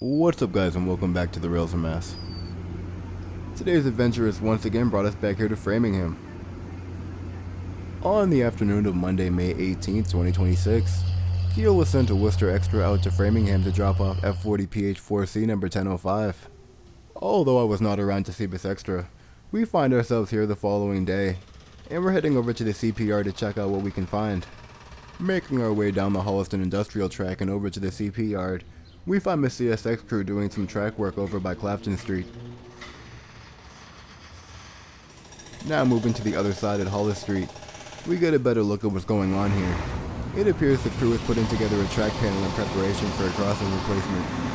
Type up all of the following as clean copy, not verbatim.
What's up guys and welcome back to the Rails and Mass. Today's adventure has once again brought us back here to Framingham. On the afternoon of Monday, May 18th, 2026, Keel was sent a Worcester Extra out to Framingham to drop off F40PH4C number 1005. Although I was not around to see this extra, we find ourselves here the following day, and we're heading over to the CPR to check out what we can find. Making our way down the Holliston Industrial track and over to the CP yard, we find the CSX crew doing some track work over by Clapton Street. Now moving to the other side at Hollis Street, we get a better look at what's going on here. It appears the crew is putting together a track panel in preparation for a crossing replacement.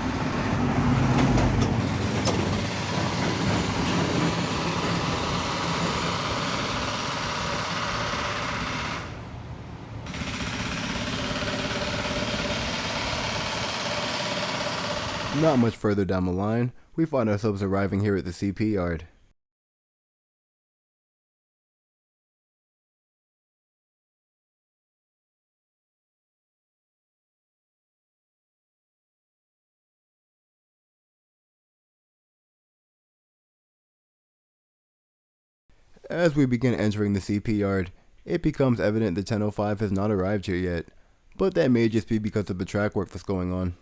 Not much further down the line, we find ourselves arriving here at the CP yard. As we begin entering the CP yard, it becomes evident the 1005 has not arrived here yet, but that may just be because of the track work that's going on.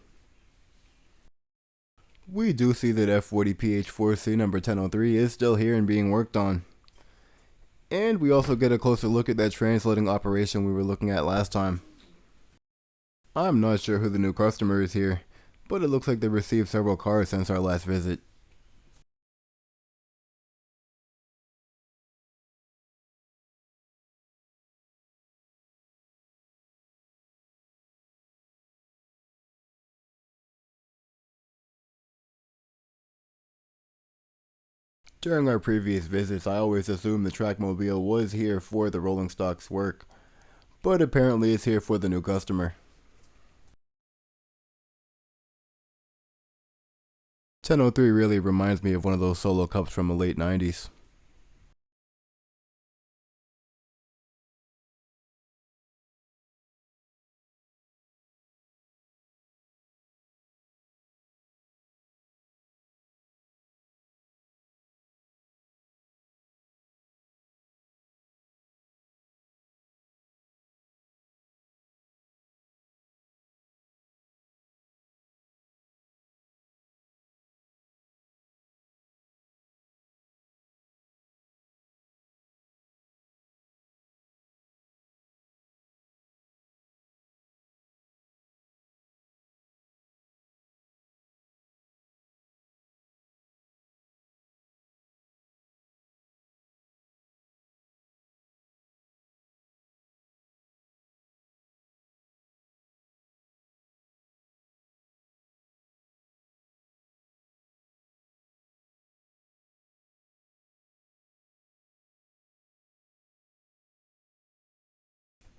We do see that F40PH4C number 1003 is still here and being worked on. And we also get a closer look at that transloading operation we were looking at last time. I'm not sure who the new customer is here, but it looks like they received several cars since our last visit. During our previous visits, I always assumed the Trackmobile was here for the rolling stock's work, but apparently it's here for the new customer. 1003 really reminds me of one of those solo cups from the late 90s.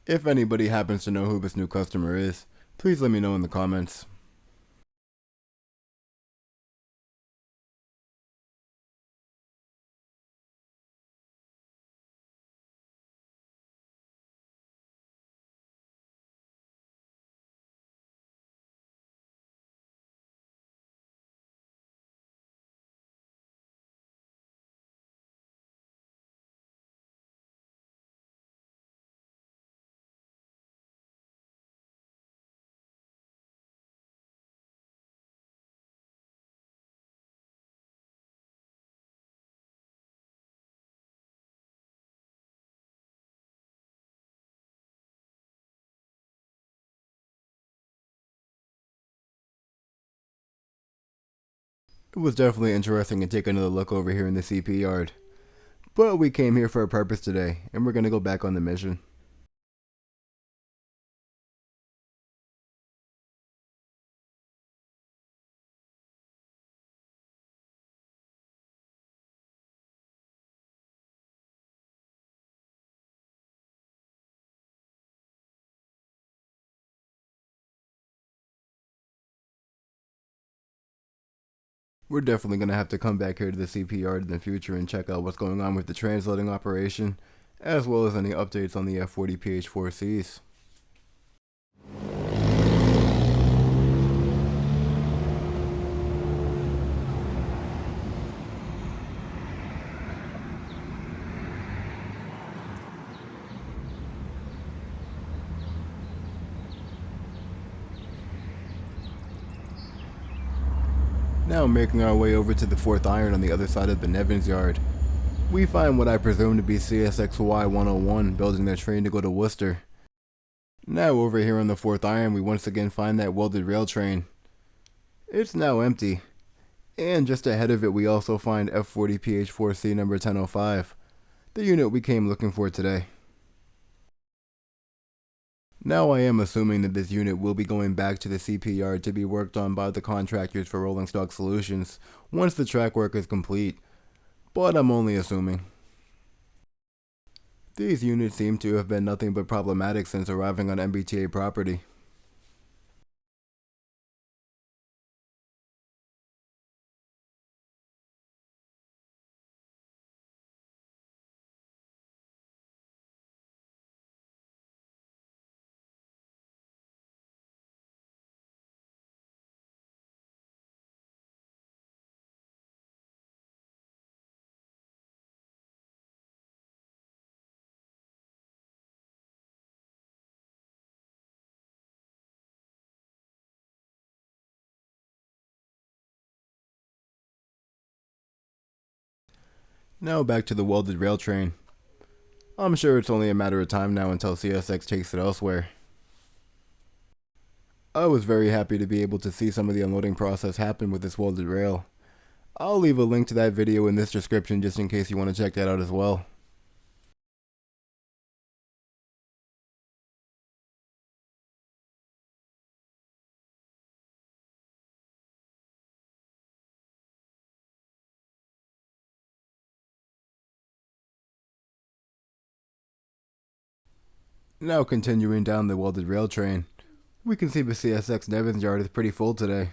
If anybody happens to know who this new customer is, please let me know in the comments. It was definitely interesting to take another look over here in the CP yard. But we came here for a purpose today, and we're gonna go back on the mission. We're definitely gonna have to come back here to the CP yard in the future and check out what's going on with the transloading operation, as well as any updates on the F40PH4Cs. Now making our way over to the fourth iron on the other side of the Nevins yard, we find what I presume to be CSXY 101 building their train to go to Worcester. Now over here on the fourth iron, we once again find that welded rail train. It's now empty, and just ahead of it we also find F40PH4C number 1005, the unit we came looking for today. Now I am assuming that this unit will be going back to the CP yard to be worked on by the contractors for Rolling Stock Solutions once the track work is complete, but I'm only assuming. These units seem to have been nothing but problematic since arriving on MBTA property. Now back to the welded rail train. I'm sure it's only a matter of time now until CSX takes it elsewhere. I was very happy to be able to see some of the unloading process happen with this welded rail. I'll leave a link to that video in this description just in case you want to check that out as well. Now continuing down the welded rail train, we can see the CSX Nevins yard is pretty full today.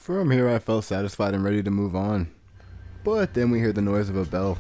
From here I felt satisfied and ready to move on, but then we hear the noise of a bell.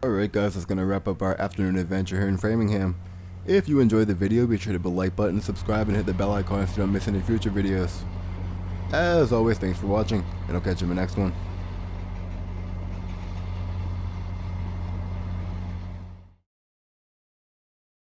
Alright guys, that's gonna wrap up our afternoon adventure here in Framingham. If you enjoyed the video, be sure to hit the like button, subscribe, and hit the bell icon so you don't miss any future videos. As always, thanks for watching, and I'll catch you in the next one.